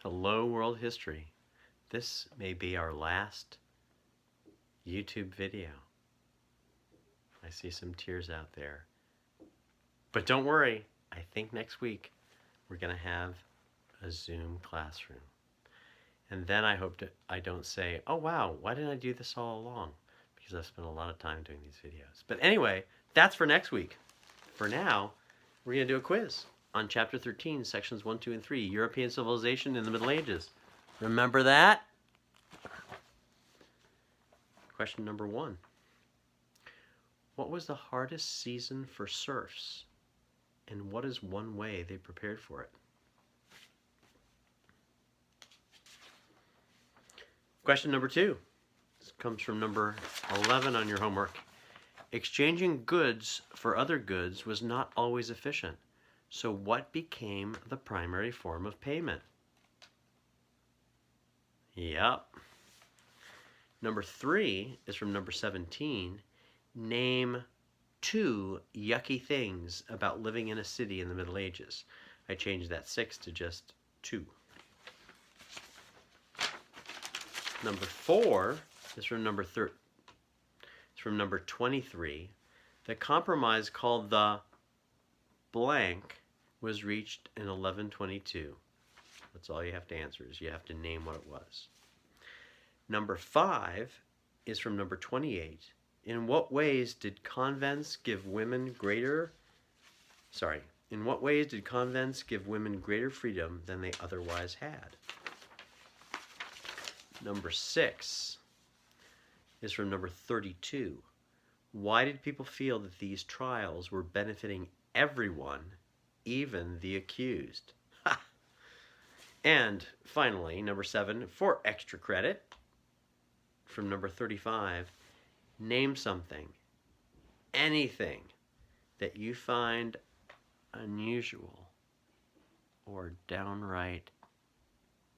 Hello, world history. This may be our last YouTube video. I see some tears out there. But don't worry, I think next week we're going to have a Zoom classroom. And then I hope I don't say, oh wow, why didn't I do this all along? Because I've spent a lot of time doing these videos. But anyway, that's for next week. For now, we're going to do a quiz on Chapter 13, Sections 1, 2, and 3, European Civilization in the Middle Ages. Remember that? Question number 1. What was the hardest season for serfs? And what is one way they prepared for it? Question number 2. This comes from number 11 on your homework. Exchanging goods for other goods was not always efficient. So what became the primary form of payment? Yep. Number 3 is from number 17. Name 2 yucky things about living in a city in the Middle Ages. I changed that 6 to just 2. Number 4 is from number 23. The compromise called the blank was reached in 1122. That's all you have to answer, is you have to name what it was. Number 5 is from number 28. In what ways did convents give women greater freedom than they otherwise had? Number 6 is from number 32. Why did people feel that these trials were benefiting everyone, even the accused? Ha! And finally, number 7, for extra credit, from number 35, name something, anything, that you find unusual or downright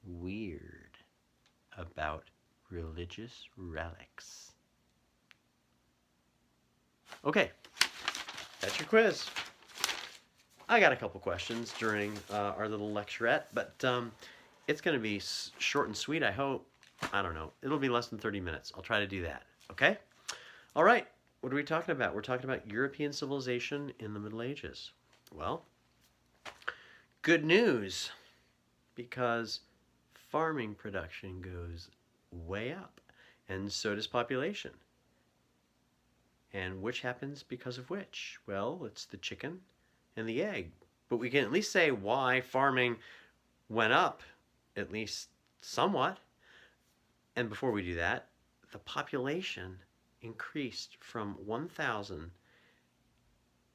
weird about religious relics. Okay, that's your quiz. I got a couple questions during our little lecturette, but it's going to be short and sweet, I hope. I don't know. It'll be less than 30 minutes. I'll try to do that. Okay? All right. What are we talking about? We're talking about European civilization in the Middle Ages. Well, good news, because farming production goes way up, and so does population. And which happens because of which? Well, it's the chicken and the egg. But we can at least say why farming went up, at least somewhat. And before we do that, the population increased from 1,000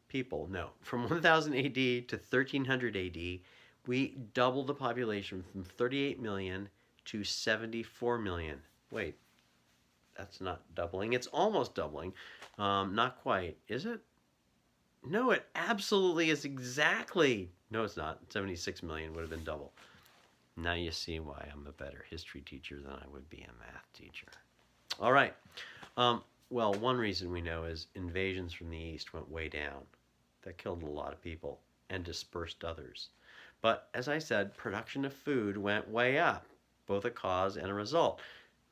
people, from 1000 AD to 1300 AD, we doubled the population from 38 million to 74 million. Wait, that's not doubling. It's almost doubling. Not quite. Is it? No, it absolutely is exactly. No, it's not. 76 million would have been double. Now you see why I'm a better history teacher than I would be a math teacher. All right. Well, one reason we know is invasions from the east went way down. That killed a lot of people and dispersed others. But as I said, production of food went way up, both a cause and a result.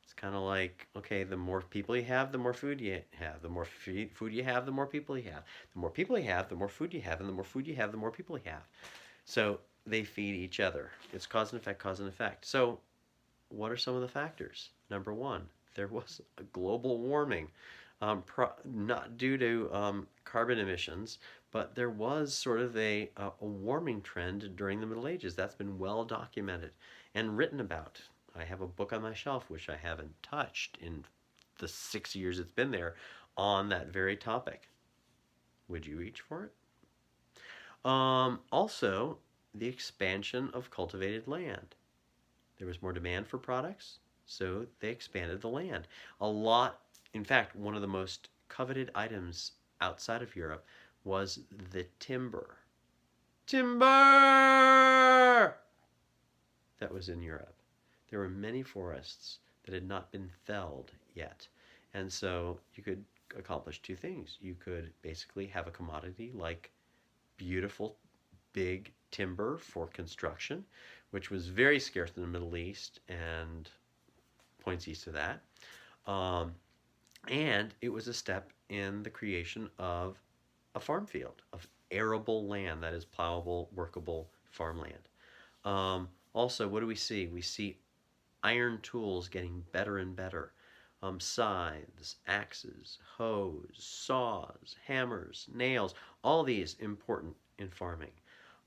It's kind of like, okay, the more people you have, the more food you have. The more food you have, the more people you have. The more people you have, the more food you have. And the more food you have, the more people you have. So they feed each other. It's cause and effect, cause and effect. So what are some of the factors? Number 1, there was a global warming. Not due to carbon emissions, but there was sort of a warming trend during the Middle Ages. That's been well documented and written about. I have a book on my shelf, which I haven't touched in the 6 years it's been there, on that very topic. Would you reach for it? Also, the expansion of cultivated land. There was more demand for products, so they expanded the land. A lot, in fact, one of the most coveted items outside of Europe was the timber. Timber! That was in Europe. There were many forests that had not been felled yet. And so you could accomplish 2 things. You could basically have a commodity like beautiful, big timber for construction, which was very scarce in the Middle East and points east of that. Um, and it was a step in the creation of a farm field, of arable land, that is plowable, workable farmland. Also, what do we see? We see iron tools getting better and better. Scythes, axes, hoes, saws, hammers, nails, all these important in farming.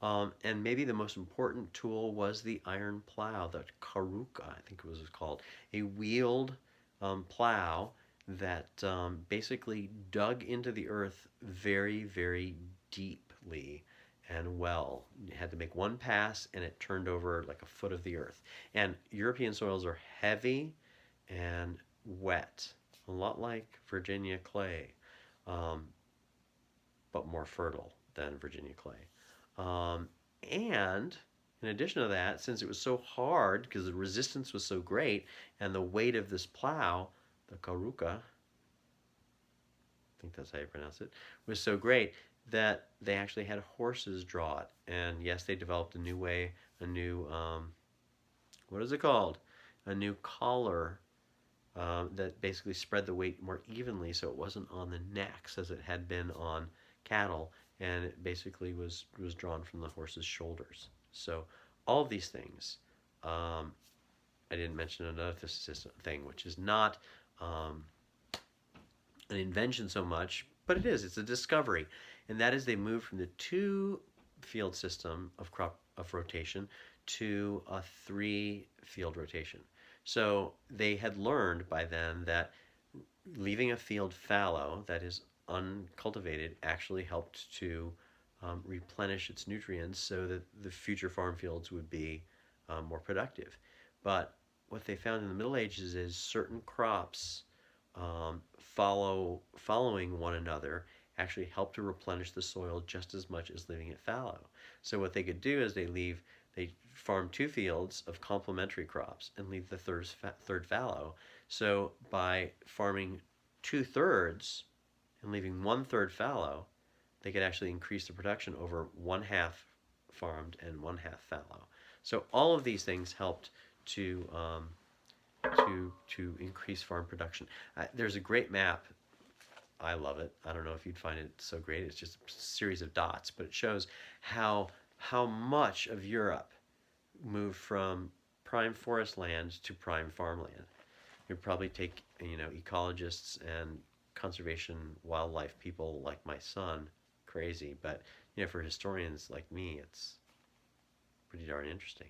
And maybe the most important tool was the iron plow, the karuka, I think it was called, a wheeled plow that basically dug into the earth very, very deeply and well. You had to make one pass and it turned over like a foot of the earth. And European soils are heavy and wet, a lot like Virginia clay, um, but more fertile than Virginia clay. And in addition to that, since it was so hard because the resistance was so great and the weight of this plow, the karuka, I think that's how you pronounce it, was so great that they actually had horses draw it. And yes, they developed a new way, a new, what is it called? A new collar that basically spread the weight more evenly so it wasn't on the necks as it had been on cattle, and it basically was drawn from the horse's shoulders. So all of these things. I didn't mention another thing, which is not an invention so much, but it is. It's a discovery, and that is they moved from the two field system of crop of rotation to a three field rotation. So they had learned by then that leaving a field fallow, that is uncultivated, actually helped to replenish its nutrients so that the future farm fields would be more productive. But what they found in the Middle Ages is certain crops following one another actually help to replenish the soil just as much as leaving it fallow. So what they could do is they farm two fields of complementary crops and leave the third fallow. So by farming 2/3 and leaving 1/3 fallow, they could actually increase the production over one half farmed and one half fallow. So all of these things helped to increase farm production. There's a great map. I love it. I don't know if you'd find it so great. It's just a series of dots, but it shows how much of Europe moved from prime forest land to prime farmland. You'd probably take ecologists and conservation wildlife people like my son crazy, but for historians like me, it's pretty darn interesting.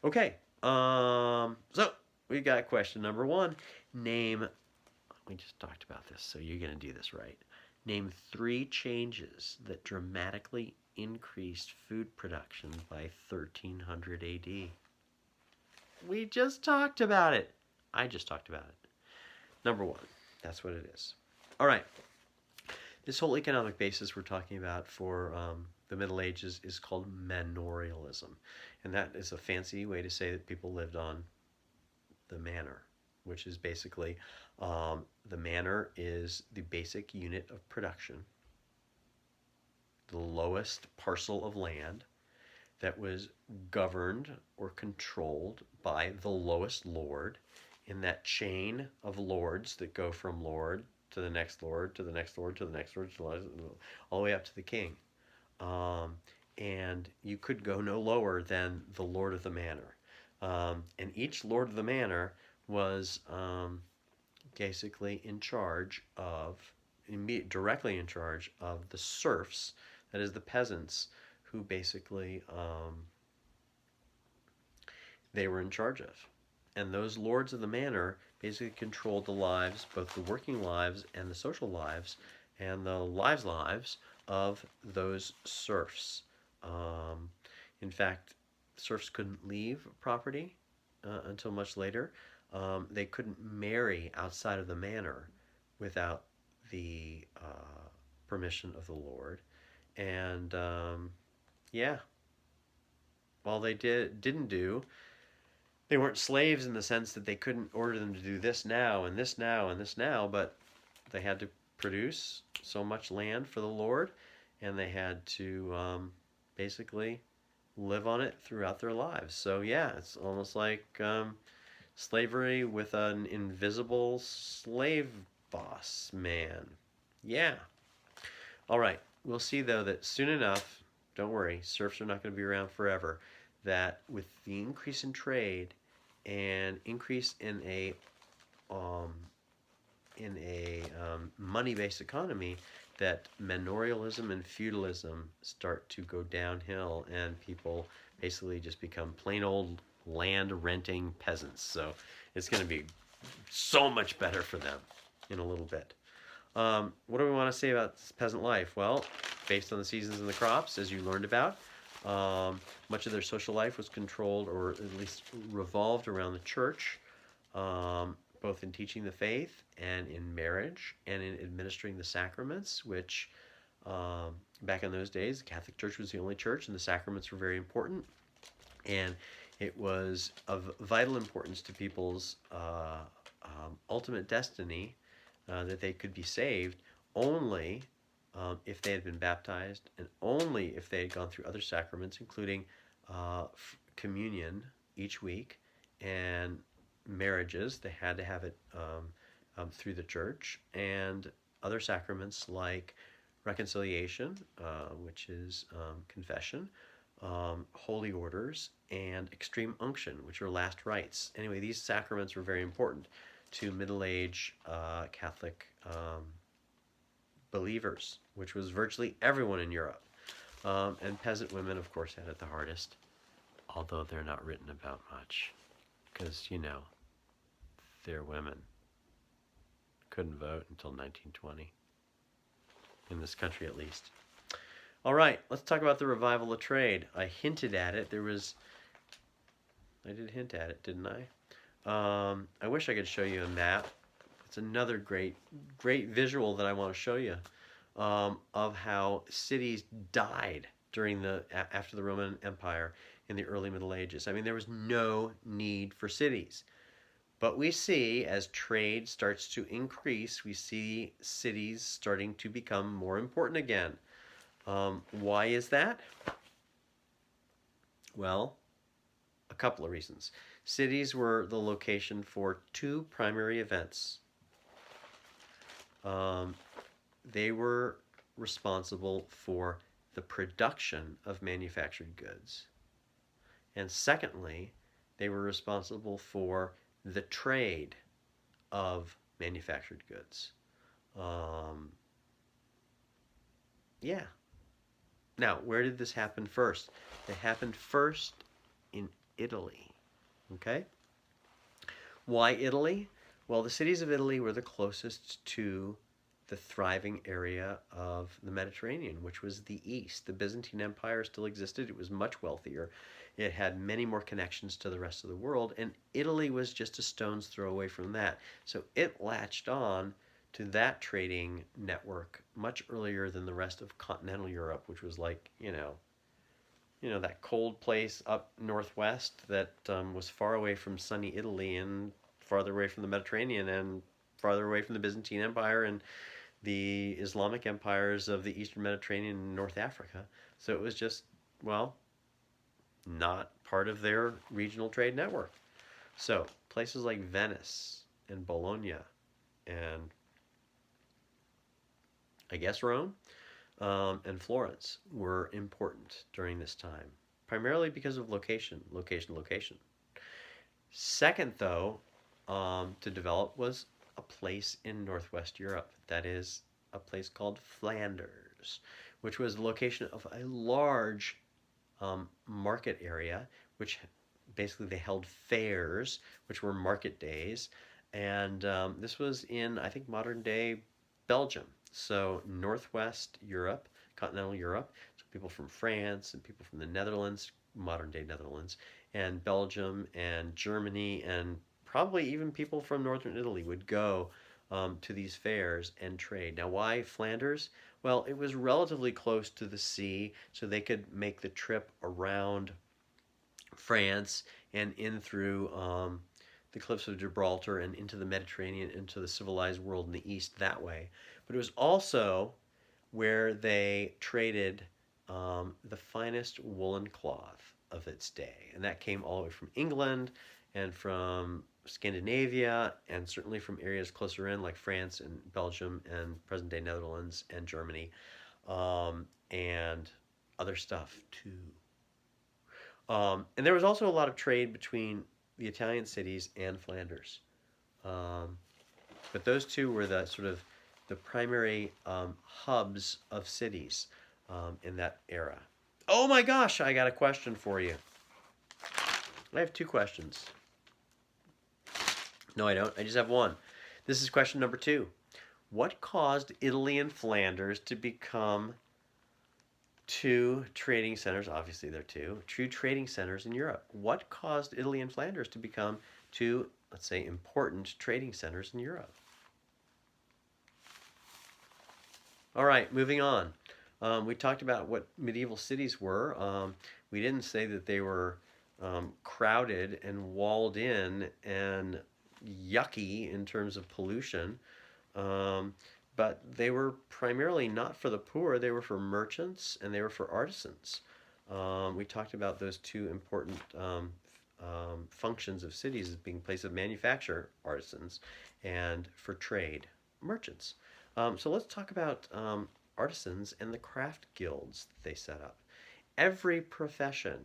Okay, so we got question number one. We just talked about this, so you're going to do this right. Name 3 changes that dramatically increased food production by 1300 AD. We just talked about it. I just talked about it. Number 1, that's what it is. All right. This whole economic basis we're talking about for the Middle Ages is called manorialism. And that is a fancy way to say that people lived on the manor, which is basically the manor is the basic unit of production, the lowest parcel of land that was governed or controlled by the lowest lord in that chain of lords that go from lord to the next lord, to the next lord, to the next lord, all the way up to the king. And you could go no lower than the lord of the manor. And each lord of the manor was basically directly in charge of the serfs, that is the peasants, who basically they were in charge of. And those lords of the manor basically controlled the lives, both the working lives and the social lives, and the lives of those serfs. In fact, serfs couldn't leave property until much later. They couldn't marry outside of the manor without the permission of the lord. And all they didn't do, they weren't slaves in the sense that they couldn't order them to do this now and this now and this now, but they had to produce so much land for the lord, and they had to basically live on it throughout their lives. So yeah, it's almost like slavery with an invisible slave boss man. Yeah. All right. We'll see though that soon enough, don't worry, serfs are not going to be around forever. That with the increase in trade and increase um, in a money-based economy, that manorialism and feudalism start to go downhill, and people basically just become plain old land renting peasants. So it's going to be so much better for them in a little bit. What do we want to say about peasant life? Well, based on the seasons and the crops, as you learned about, much of their social life was controlled or at least revolved around the church, both in teaching the faith and in marriage and in administering the sacraments, which back in those days, the Catholic Church was the only church and the sacraments were very important. And it was of vital importance to people's ultimate destiny that they could be saved only if they had been baptized and only if they had gone through other sacraments, including communion each week and marriages. They had to have it through the church, and other sacraments like reconciliation, which is confession, holy orders, and extreme unction, which are last rites. Anyway, these sacraments were very important to Middle Age Catholic believers, which was virtually everyone in Europe. And peasant women, of course, had it the hardest, although they're not written about much, because, you know, they're women. Couldn't vote until 1920, in this country at least. All right, let's talk about the revival of trade. I hinted at it. I did hint at it, didn't I? I wish I could show you a map. It's another great visual that I want to show you of how cities died after the Roman Empire in the early Middle Ages. I mean, there was no need for cities. But we see, as trade starts to increase, we see cities starting to become more important again. Why is that? Well, a couple of reasons. Cities were the location for two primary events. They were responsible for the production of manufactured goods. And secondly, they were responsible for the trade of manufactured goods. Yeah. Now, where did this happen first? It happened first in Italy. Okay? Why Italy? Well, the cities of Italy were the closest to the thriving area of the Mediterranean, which was the East. The Byzantine Empire still existed. It was much wealthier. It had many more connections to the rest of the world, and Italy was just a stone's throw away from that. So it latched on to that trading network much earlier than the rest of continental Europe, which was like, that cold place up northwest that was far away from sunny Italy and farther away from the Mediterranean and farther away from the Byzantine Empire and the Islamic empires of the Eastern Mediterranean and North Africa. So it was just, well, not part of their regional trade network. So places like Venice and Bologna and I guess Rome and Florence were important during this time, primarily because of location. Second, though, to develop was a place in Northwest Europe. That is a place called Flanders, which was the location of a large market area, which basically they held fairs, which were market days. And this was in, I think, modern day Belgium. So Northwest Europe, continental Europe, so people from France and people from the Netherlands, modern day Netherlands, and Belgium and Germany, and probably even people from northern Italy would go to these fairs and trade. Now, why Flanders? Well, it was relatively close to the sea, so they could make the trip around France and in through the cliffs of Gibraltar and into the Mediterranean, into the civilized world in the east that way. But it was also where they traded the finest woolen cloth of its day. And that came all the way from England and from Scandinavia and certainly from areas closer in like France and Belgium and present day Netherlands and Germany, and other stuff too. And there was also a lot of trade between the Italian cities and Flanders. Um, but those two were the sort of the primary hubs of cities in that era. Oh my gosh, I got a question for you. I have two questions. No, I don't. I just have one. This is question number 2. What caused Italy and Flanders to become two trading centers? Obviously, they're two true trading centers in Europe. What caused Italy and Flanders to become two, let's say, important trading centers in Europe? All right, moving on. We talked about what medieval cities were. We didn't say that they were crowded and walled in and yucky in terms of pollution. Um, but they were primarily not for the poor, they were for merchants and they were for artisans. We talked about those two important functions of cities as being places of manufacture, artisans, and for trade, merchants. So let's talk about artisans and the craft guilds that they set up. Every profession,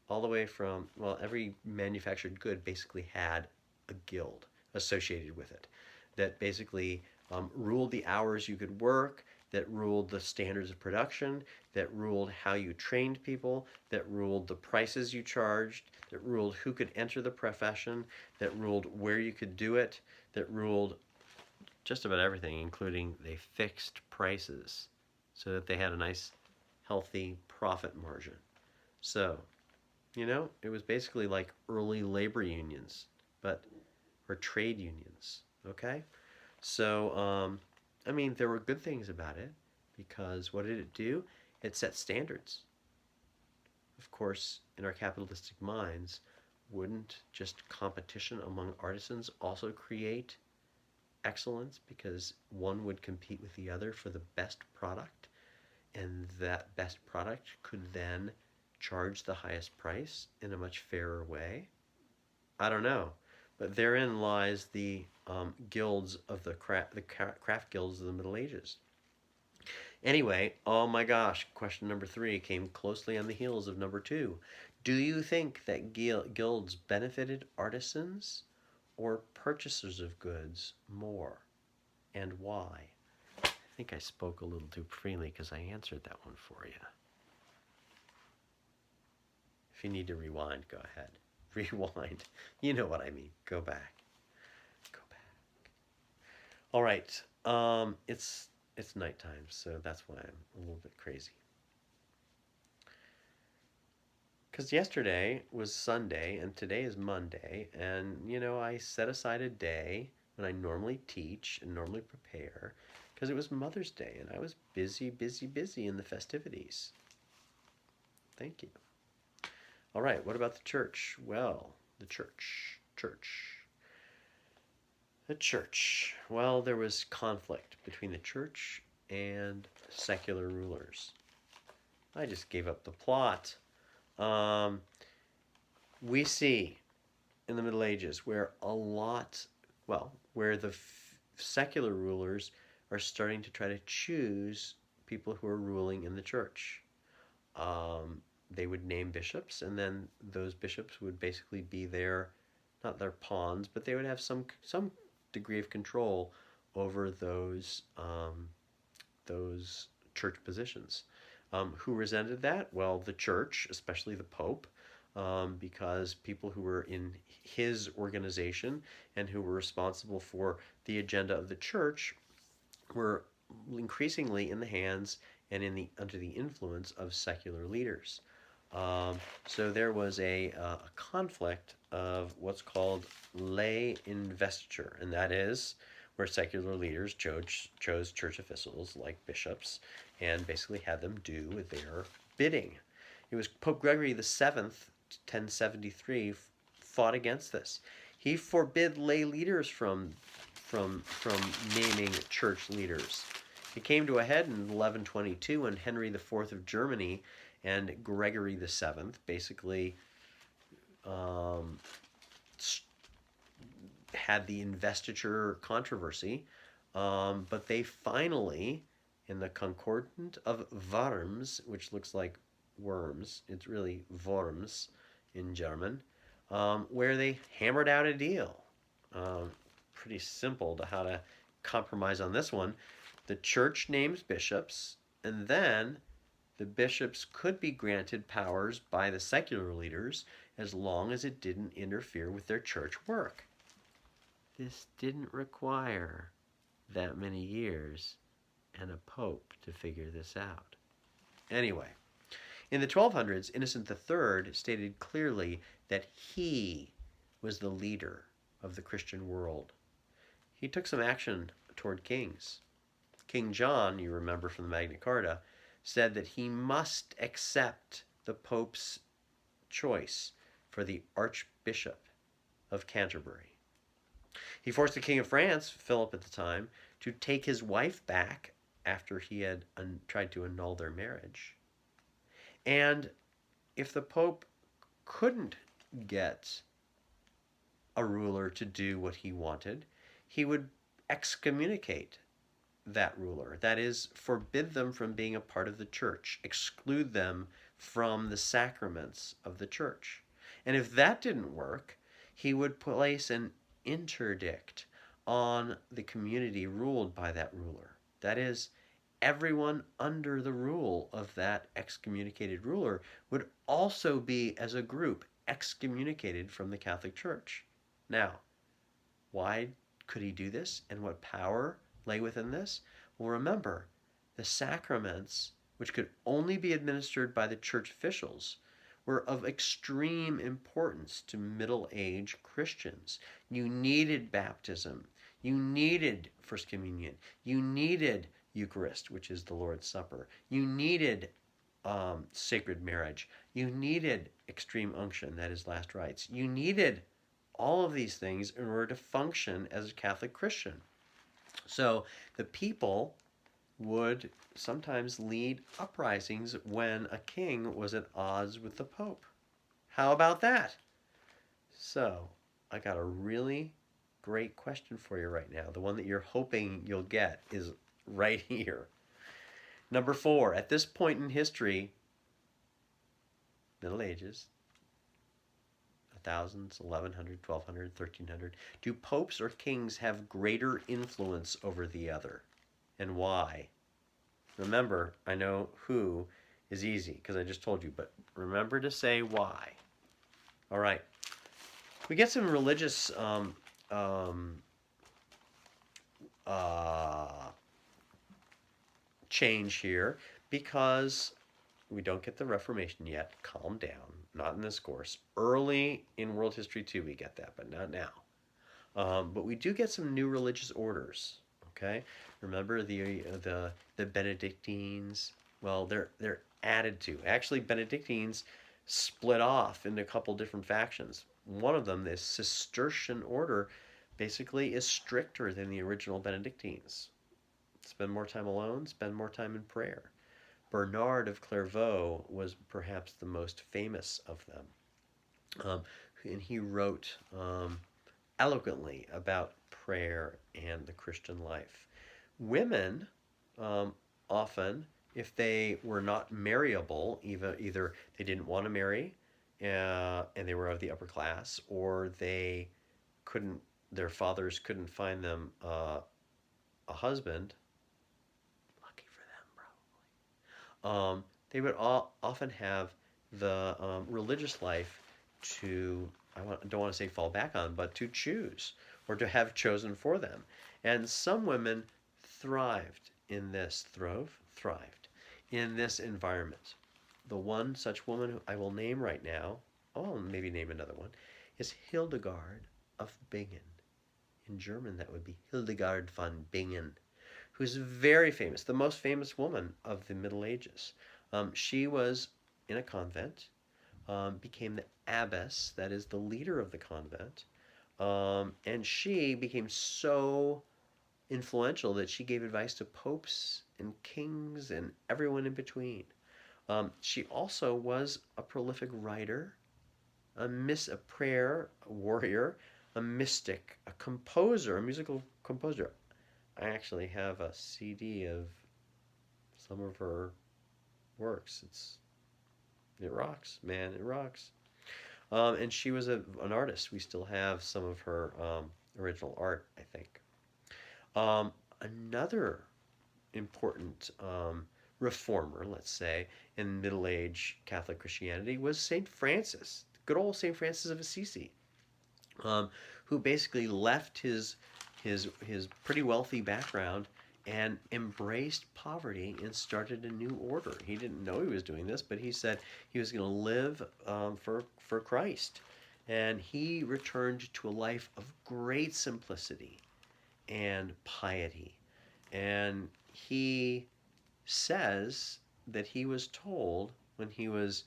all the way from, well, every manufactured good basically had a guild associated with it that basically ruled the hours you could work, that ruled the standards of production, that ruled how you trained people, that ruled the prices you charged, that ruled who could enter the profession, that ruled where you could do it, that ruled just about everything, including they fixed prices so that they had a nice, healthy profit margin. So, it was basically like early labor unions, but or trade unions. Okay, so I mean, there were good things about it because what did it do? It set standards. Of course, in our capitalistic minds, wouldn't just competition among artisans also create excellence because one would compete with the other for the best product, and that best product could then charge the highest price in a much fairer way? I don't know, but therein lies the guilds of the craft guilds of the Middle Ages. Anyway, oh my gosh, question number 3 came closely on the heels of number 2. Do you think that guilds benefited artisans or purchasers of goods more, and why? I think I spoke a little too freely because I answered that one for you. If you need to rewind, go ahead. Rewind. You know what I mean. Go back. Go back. All right. It's nighttime, so that's why I'm a little bit crazy. Because yesterday was Sunday and today is Monday, and I set aside a day when I normally teach and normally prepare because it was Mother's Day and I was busy, busy, busy in the festivities. Thank you. All right, what about the church? Well, the church. The church. Well, there was conflict between the church and secular rulers. I just gave up the plot. We see in the Middle Ages where where the secular rulers are starting to try to choose people who are ruling in the church. They would name bishops, and then those bishops would basically be not their pawns, but they would have some degree of control over those church positions. Who resented that? Well, the church, especially the Pope, because people who were in his organization and who were responsible for the agenda of the church were increasingly in the hands and under the influence of secular leaders. So there was a conflict of what's called lay investiture, and that is where secular leaders chose church officials like bishops and basically had them do their bidding. It was Pope Gregory the Seventh, 1073, fought against this. He forbid lay leaders from naming church leaders. It came to a head in 1122 when Henry IV of Germany and Gregory VII basically um, had the investiture controversy, but they finally, in the Concordant of Worms, which looks like worms, it's really Worms in German, where they hammered out a deal. Pretty simple to how to compromise on this one. The church names bishops, and then the bishops could be granted powers by the secular leaders as long as it didn't interfere with their church work. This didn't require that many years and a pope to figure this out. Anyway, in the 1200s, Innocent III stated clearly that he was the leader of the Christian world. He took some action toward kings. King John, you remember from the Magna Carta, said that he must accept the Pope's choice for the Archbishop of Canterbury. He forced the King of France, Philip at the time, to take his wife back after he had tried to annul their marriage. And if the Pope couldn't get a ruler to do what he wanted, he would excommunicate that ruler. That is, forbid them from being a part of the church, exclude them from the sacraments of the church. And if that didn't work, he would place an interdict on the community ruled by that ruler. That is, everyone under the rule of that excommunicated ruler would also be, as a group, excommunicated from the Catholic Church. Now, why could he do this, and what power lay within this? Well, remember, the sacraments, which could only be administered by the church officials, were of extreme importance to middle-aged Christians. You needed baptism. You needed First Communion. You needed Eucharist, which is the Lord's Supper. You needed sacred marriage. You needed extreme unction, that is last rites. You needed all of these things in order to function as a Catholic Christian. So the people would sometimes lead uprisings when a king was at odds with the Pope. How about that? So I got a really great question for you right now. The one that you're hoping you'll get is right here. Number 4, at this point in history, Middle Ages, 1000s, 1100, 1200, 1300, do popes or kings have greater influence over the other? And why? Remember, I know who is easy because I just told you, but remember to say why. All right. We get some religious change here because we don't get the Reformation yet. Calm down. Not in this course. Early in world history too we get that, but not now. But we do get some new religious orders. Okay, remember the Benedictines? Well, they're added to. Actually, Benedictines split off into a couple different factions. One of them, the Cistercian order, basically is stricter than the original Benedictines. Spend more time alone, spend more time in prayer. Bernard of Clairvaux was perhaps the most famous of them. And he wrote eloquently about prayer and the Christian life. Women often, if they were not marryable, either they didn't want to marry and they were of the upper class, or they couldn't, their fathers couldn't find them a husband. Lucky for them, probably. They would often have the religious life to, don't want to say fall back on, but to choose or to have chosen for them. And some women thrived in this, thrived in this environment. The one such woman who I will name right now, I'll maybe name another one, is Hildegard of Bingen. In German, that would be Hildegard von Bingen, who's very famous, the most famous woman of the Middle Ages. She was in a convent, became the abbess, that is the leader of the convent, and she became so influential that she gave advice to popes and kings and everyone in between. She also was a prolific writer, a prayer warrior, a mystic, a composer, a musical composer. I actually have a CD of some of her works. It rocks, man, it rocks. And she was an artist. We still have some of her original art, I think. Another important reformer, let's say, in Middle Age Catholic Christianity was Saint Francis, good old Saint Francis of Assisi, um, who basically left his pretty wealthy background and embraced poverty and started a new order. He didn't know he was doing this, but he said he was going to live for Christ, and he returned to a life of great simplicity and piety. And he says that he was told when he was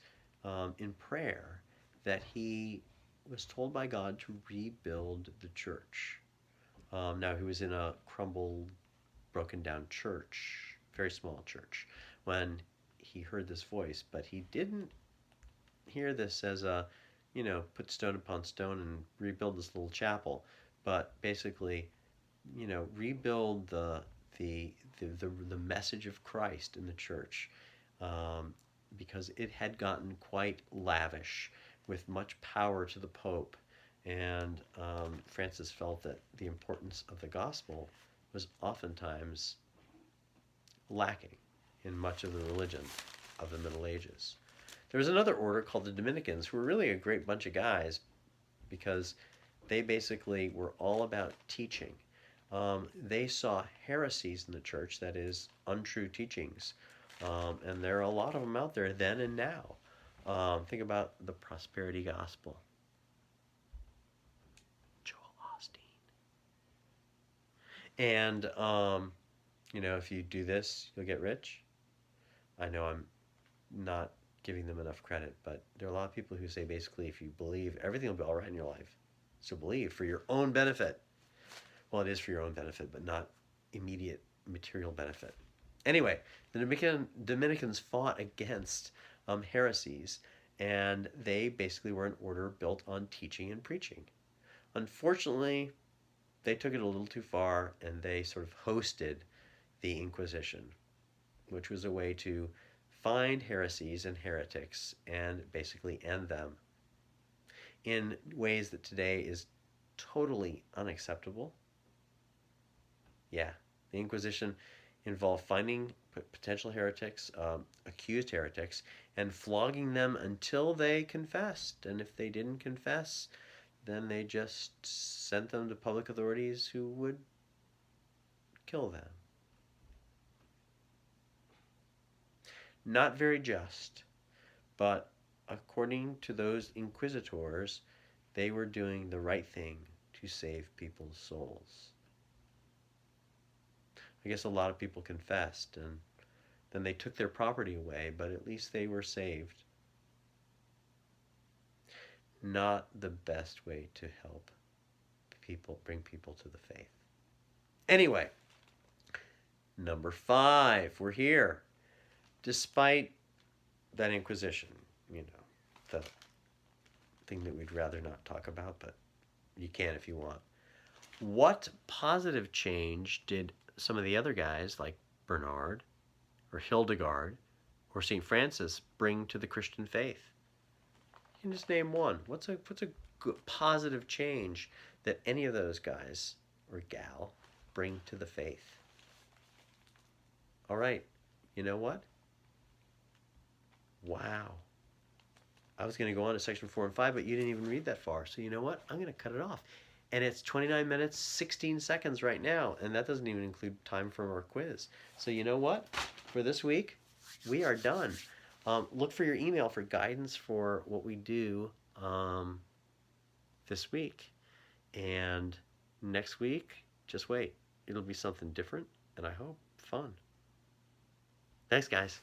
in prayer that he was told by God to rebuild the church. Now, he was in a crumbled, broken down church, very small church, when he heard this voice, but he didn't hear this as a, put stone upon stone and rebuild this little chapel, but basically, rebuild the message of Christ in the church, because it had gotten quite lavish with much power to the Pope. And Francis felt that the importance of the gospel was oftentimes lacking in much of the religion of the Middle Ages. There was another order called the Dominicans, who were really a great bunch of guys because they basically were all about teaching. They saw heresies in the church, that is, untrue teachings. And there are a lot of them out there then and now. Think about the prosperity gospel. Joel Osteen. And, if you do this, you'll get rich. I know I'm not giving them enough credit, but there are a lot of people who say basically if you believe, everything will be all right in your life. So believe for your own benefit. Well, it is for your own benefit, but not immediate material benefit. Anyway, the Dominicans fought against heresies, and they basically were an order built on teaching and preaching. Unfortunately, they took it a little too far, and they sort of hosted the Inquisition, which was a way to find heresies and heretics and basically end them in ways that today is totally unacceptable. Yeah, the Inquisition involved finding potential heretics, accused heretics, and flogging them until they confessed. And if they didn't confess, then they just sent them to public authorities who would kill them. Not very just, but according to those inquisitors, they were doing the right thing to save people's souls. I guess a lot of people confessed, and then they took their property away, but at least they were saved. Not the best way to help people, bring people to the faith. Anyway, number 5, we're here. Despite that Inquisition, the thing that we'd rather not talk about, but you can if you want. What positive change did some of the other guys like Bernard or Hildegard or St. Francis bring to the Christian faith? You can just name one. What's a good positive change that any of those guys or gal bring to the faith? All right, you know what? Wow. I was going to go on to section 4 and 5, but you didn't even read that far. So you know what? I'm going to cut it off. And it's 29 minutes, 16 seconds right now. And that doesn't even include time from our quiz. So you know what? For this week, we are done. Look for your email for guidance for what we do this week. And next week, just wait. It'll be something different and I hope fun. Thanks, guys.